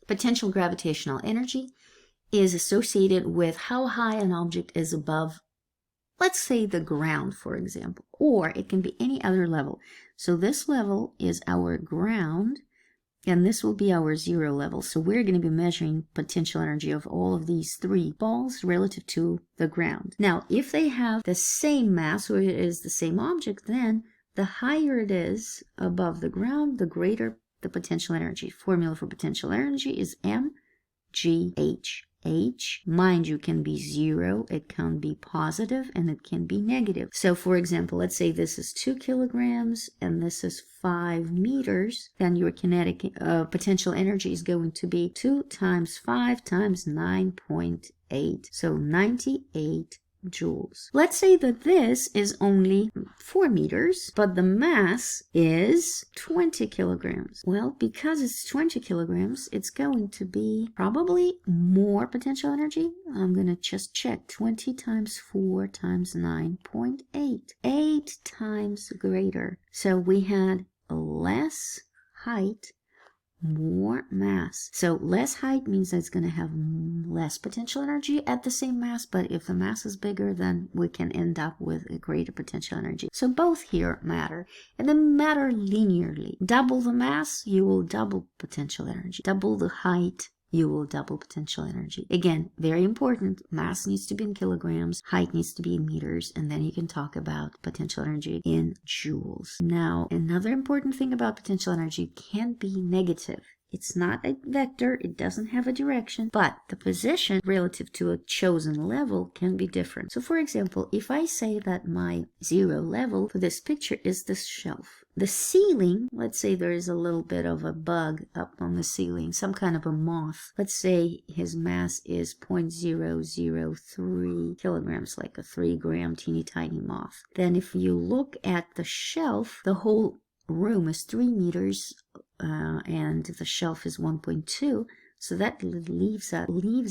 Potential gravitational energy is associated with how high an object is above, let's say, the ground, for example, or it can be any other level. So this level is our ground, and this will be our 0 level. So we're going to be measuring potential energy of all of these 3 balls relative to the ground. Now, if they have the same mass, or it is the same object, then the higher it is above the ground, the greater the potential energy. Formula for potential energy is mgh. H, mind you, can be 0, it can be positive, and it can be negative. So for example, let's say this is 2 kilograms and this is 5 meters, then your kinetic potential energy is going to be 2 times 5 times 9.8, so 98 joules. Let's say that this is only 4 meters, but the mass is 20 kilograms. Well, because it's 20 kilograms, it's going to be probably more potential energy. I'm going to just check. 20 times 4 times 9.8. 8 times greater. So we had less height, more mass. So less height means that it's going to have less potential energy at the same mass, but if the mass is bigger, then we can end up with a greater potential energy. So both here matter, and they matter linearly. Double the mass, you will double potential energy. Double the height, you will double potential energy. Again, very important, mass needs to be in kilograms, height needs to be in meters, and then you can talk about potential energy in joules. Now, another important thing about potential energy can be negative. It's not a vector, it doesn't have a direction, but the position relative to a chosen level can be different. So for example, if I say that my 0 level for this picture is this shelf, the ceiling, let's say there is a little bit of a bug up on the ceiling, some kind of a moth. Let's say his mass is 0.003 kilograms, like a 3-gram teeny tiny moth. Then if you look at the shelf, the whole room is 3 meters and the shelf is 1.2, so that leaves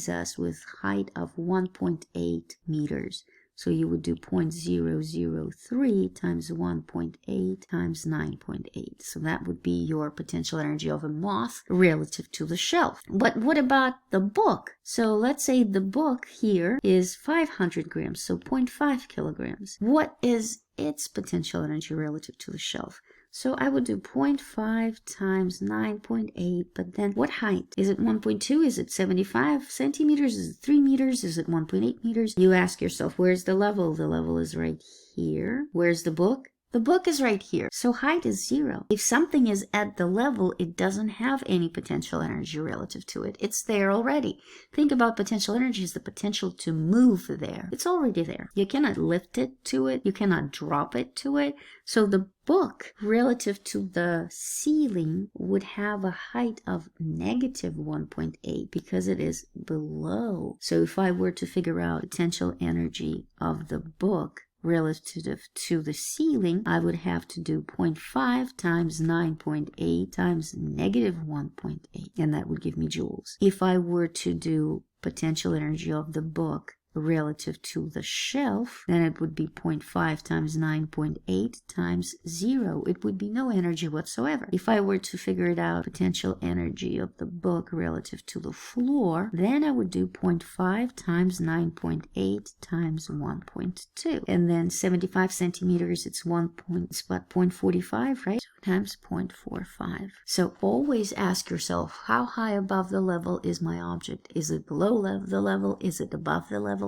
us with height of 1.8 meters. So you would do 0.003 times 1.8 times 9.8. So that would be your potential energy of a moth relative to the shelf. But what about the book? So let's say the book here is 500 grams, so 0.5 kilograms. What is its potential energy relative to the shelf? So I would do 0.5 times 9.8, but then what height? Is it 1.2? Is it 75 centimeters? Is it 3 meters? Is it 1.8 meters? You ask yourself, where's the level? The level is right here. Where's the book? The book is right here. So height is 0. If something is at the level, it doesn't have any potential energy relative to it. It's there already. Think about potential energy as the potential to move there. It's already there. You cannot lift it to it. You cannot drop it to it. So the book relative to the ceiling would have a height of negative 1.8 because it is below. So if I were to figure out potential energy of the book relative to the ceiling, I would have to do 0.5 times 9.8 times negative 1.8, and that would give me joules. If I were to do potential energy of the book relative to the shelf, then it would be 0.5 times 9.8 times 0. It would be no energy whatsoever. If I were to figure it out, potential energy of the book relative to the floor, then I would do 0.5 times 9.8 times 1.2. And then 75 centimeters, it's 0.45, right? Times 0.45. So always ask yourself, how high above the level is my object? Is it below the level? Is it above the level?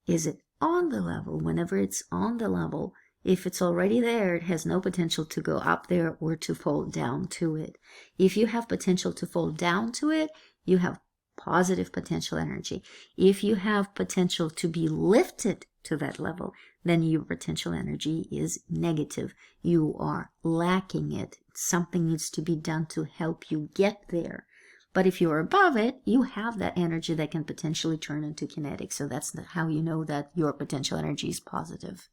Is it on the level? Whenever it's on the level, if it's already there, it has no potential to go up there or to fall down to it. If you have potential to fall down to it, you have positive potential energy. If you have potential to be lifted to that level, then your potential energy is negative. You are lacking it. Something needs to be done to help you get there. But if you're above it, you have that energy that can potentially turn into kinetic. So that's how you know that your potential energy is positive.